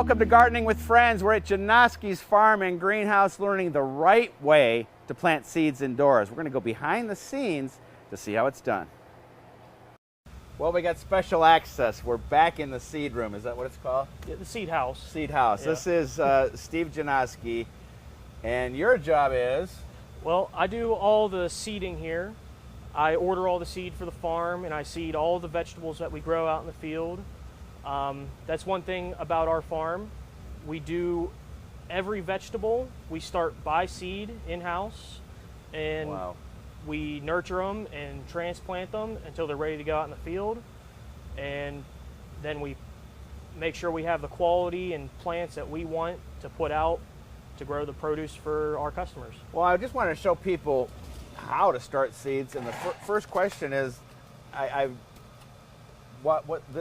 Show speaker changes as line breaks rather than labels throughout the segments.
Welcome to Gardening with Friends. We're at Janoski's farm and greenhouse learning the right way to plant seeds indoors. We're going to go behind the scenes to see how it's done. Well, we got special access. We're back in the seed room. Is that what it's called?
Yeah, the seed house.
Seed house. Yeah. This is Steve Janoski, and your job is?
Well, I do all the seeding here. I order all the seed for the farm, and I seed all the vegetables that we grow out in the field. That's one thing about our farm. We do every vegetable. We start by seed in-house, and
wow.
We nurture them and transplant them until they're ready to go out in the field. And then we make sure we have the quality and plants that we want to put out to grow the produce for our customers.
Well, I just want to show people how to start seeds. And the first question is,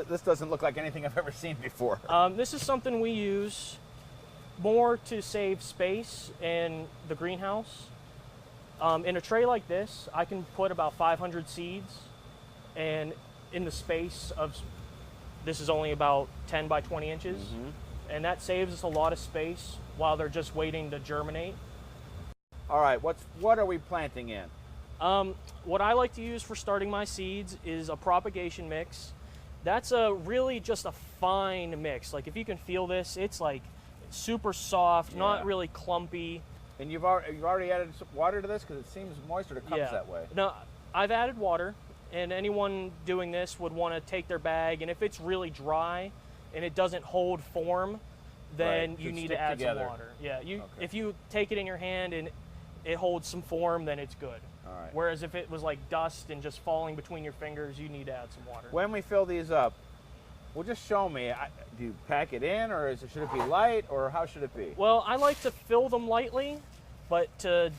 this doesn't look like anything I've ever seen before.
This is something we use more to save space in the greenhouse. In a tray like this, I can put about 500 seeds, and in the space of, this is only about 10 by 20 inches, and that saves us a lot of space while they're just waiting to germinate.
All right, what are we planting in?
What I like to use for starting my seeds is a propagation mix. That's really just a fine mix. Like, if you can feel this, it's like super soft, not really clumpy.
And you've already added some water to this, because it seems moist, or it comes that way?
No, I've added water, and anyone doing this would want to take their bag, and if it's really dry and it doesn't hold form, then you need to add some water. Yeah, if you take it in your hand and it holds some form, then it's good.
All right.
Whereas if it was like dust and just falling between your fingers, you need to add some water.
When we fill these up, well, just show me. Do you pack it in, or should it be light, or how should it be?
Well, I like to fill them lightly, but to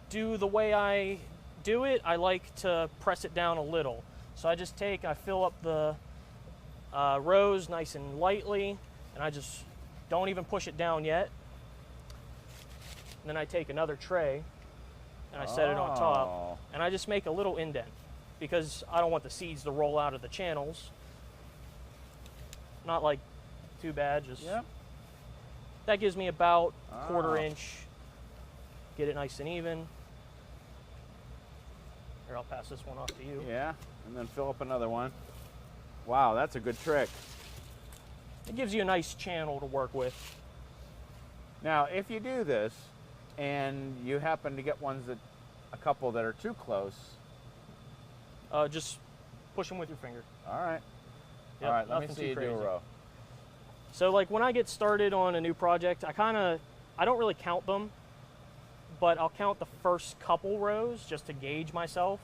do the way I do it, I like to press it down a little. So I fill up the rows nice and lightly, and I just don't even push it down yet. And then I take another tray, and I set it on top, and I just make a little indent, because I don't want the seeds to roll out of the channels. Not like too bad, just that gives me about a quarter inch. Get it nice and even. Here, I'll pass this one off to you.
Yeah, and then fill up another one. Wow, that's a good trick.
It gives you a nice channel to work with.
Now, if you do this and you happen to get a couple that are too close,
just push them with your finger.
All right.
Yep,
all right, let me see you do a row.
So, like, when I get started on a new project, I don't really count them, but I'll count the first couple rows just to gauge myself.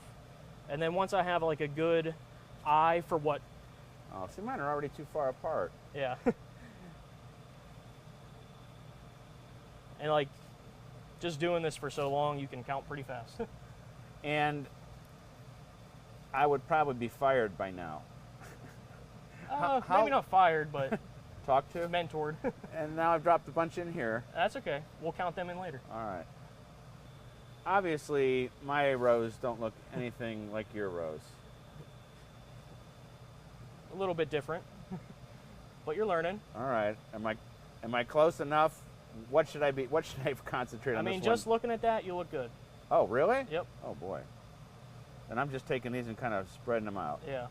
And then once I have like a good eye for what...
Oh, see, mine are already too far apart.
Yeah. And like, just doing this for so long, you can count pretty fast.
And I would probably be fired by now.
Maybe not fired, but
talked to?
Mentored.
And now I've dropped a bunch in here.
That's okay. We'll count them in later.
All right. Obviously, my rows don't look anything like your rows.
A little bit different, but you're learning.
All right. Am I close enough? What should I concentrate on?
I mean, just looking at that, you look good.
Oh, really?
Yep.
Oh, boy. And I'm just taking these and kind of spreading them out.
Yeah.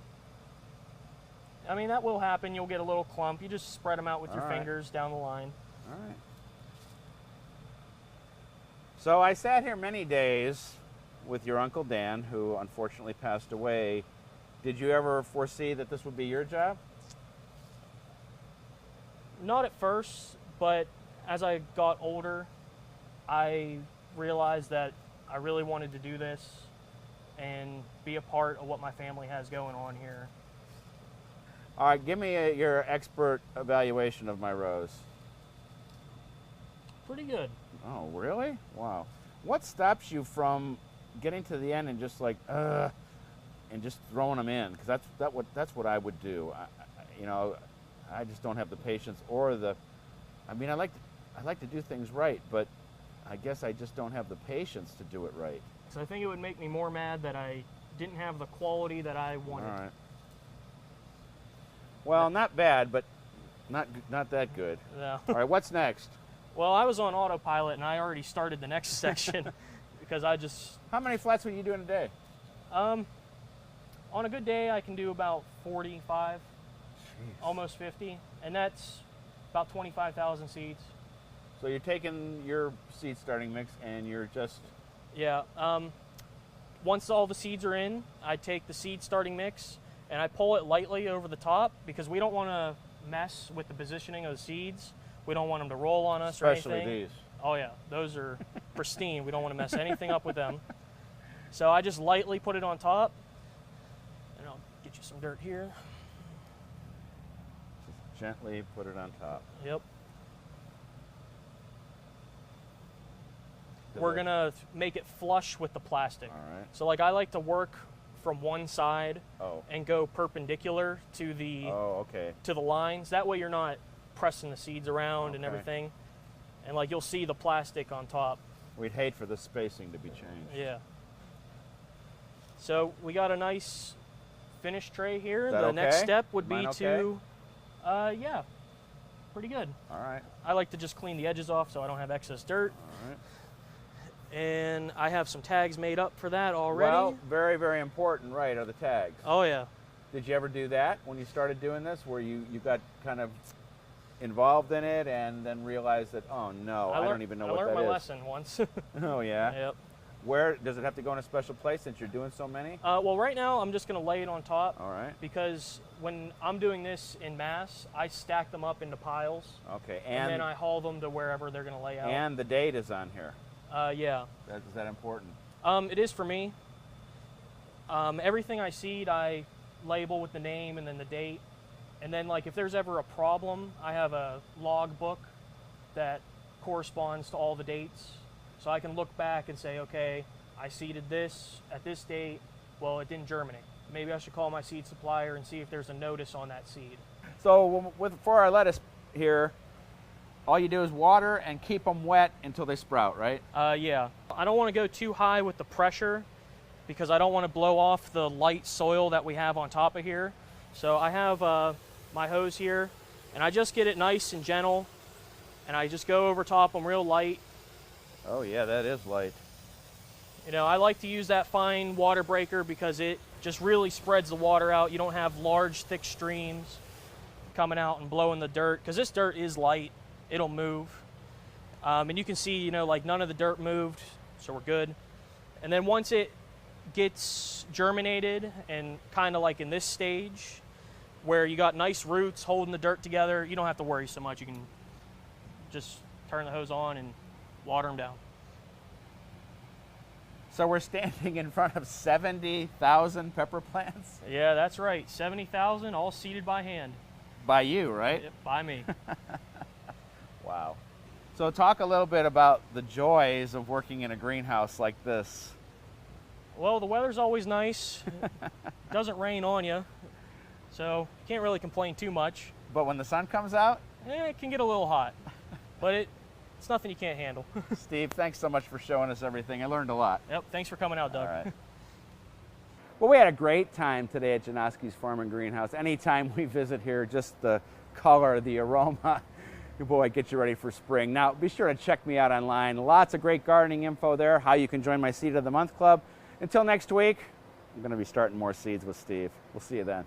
I mean, that will happen. You'll get a little clump. You just spread them out with your fingers down the line.
All right. So I sat here many days with your Uncle Dan, who unfortunately passed away. Did you ever foresee that this would be your job?
Not at first, but as I got older, I realized that I really wanted to do this and be a part of what my family has going on here.
All right, give me your expert evaluation of my rows.
Pretty good.
Oh, really? Wow. What stops you from getting to the end and just like, and just throwing them in? Because that's what I would do. I just don't have the patience or the. I mean, I like to do things right, but I guess I just don't have the patience to do it right.
So I think it would make me more mad that I didn't have the quality that I wanted.
All right. Well, not bad, but Not that good.
No.
All right, what's next?
Well, I was on autopilot, and I already started the next section because I just...
How many flats were you doing a day?
On a good day, I can do about 45, almost 50, and that's about 25,000 seeds.
So you're taking your seed starting mix and you're just...
Yeah. Once all the seeds are in, I take the seed starting mix and I pull it lightly over the top because we don't want to mess with the positioning of the seeds. We don't want them to roll on us or anything.
Especially these.
Oh yeah, those are pristine. We don't want to mess anything up with them. So I just lightly put it on top, and I'll get you some dirt here.
Just gently put it on top.
Yep. We're gonna make it flush with the plastic.
All right.
So like I like to work from one side
Oh.
and go perpendicular to the to the lines. That way you're not pressing the seeds around and
Okay.
everything. And like you'll see the plastic on top.
We'd hate for the spacing to be changed.
Yeah. So we got a nice finished tray here.
Is that
The
okay?
next step would
Mine
be
okay?
to, yeah, pretty good.
All right.
I like to just clean the edges off so I don't have excess dirt.
All right.
And I have some tags made up for that already.
Well, very, very important, right, are the tags.
Oh yeah.
Did you ever do that when you started doing this, where you got kind of involved in it and then realized that, oh no, I don't even know what that is?
I learned my lesson once.
Oh yeah?
Yep.
Where, does it have to go in a special place since you're doing so many?
Well, right now I'm just going to lay it on top.
All right.
Because when I'm doing this in mass, I stack them up into piles.
Okay.
And then I haul them to wherever they're going to lay out.
And the date is on here.
Yeah.
Is that important?
It is for me. Everything I seed, I label with the name and then the date. And then, like, if there's ever a problem, I have a log book that corresponds to all the dates. So I can look back and say, okay, I seeded this at this date. Well, it didn't germinate. Maybe I should call my seed supplier and see if there's a notice on that seed.
So for our lettuce here, all you do is water and keep them wet until they sprout, right?
Yeah. I don't want to go too high with the pressure because I don't want to blow off the light soil that we have on top of here. So I have my hose here, and I just get it nice and gentle, and I just go over top them real light.
Oh yeah, that is light.
You know, I like to use that fine water breaker because it just really spreads the water out. You don't have large, thick streams coming out and blowing the dirt, because this dirt is light. It'll move. And you can see, you know, like none of the dirt moved, so we're good. And then once it gets germinated and kind of like in this stage where you got nice roots holding the dirt together, you don't have to worry so much. You can just turn the hose on and water them down.
So we're standing in front of 70,000 pepper plants?
Yeah, that's right. 70,000, all seeded by hand.
By you, right?
Yep, by me.
Wow. So talk a little bit about the joys of working in a greenhouse like this.
Well, the weather's always nice. It doesn't rain on you, so you can't really complain too much.
But when the sun comes out?
It can get a little hot, but it's nothing you can't handle.
Steve, thanks so much for showing us everything. I learned a lot.
Yep, thanks for coming out, Doug.
All right. Well, we had a great time today at Janoski's Farm and Greenhouse. Anytime we visit here, just the color, the aroma, boy, it gets you ready for spring. Now, be sure to check me out online. Lots of great gardening info there, how you can join my Seed of the Month Club. Until next week, I'm going to be starting more seeds with Steve. We'll see you then.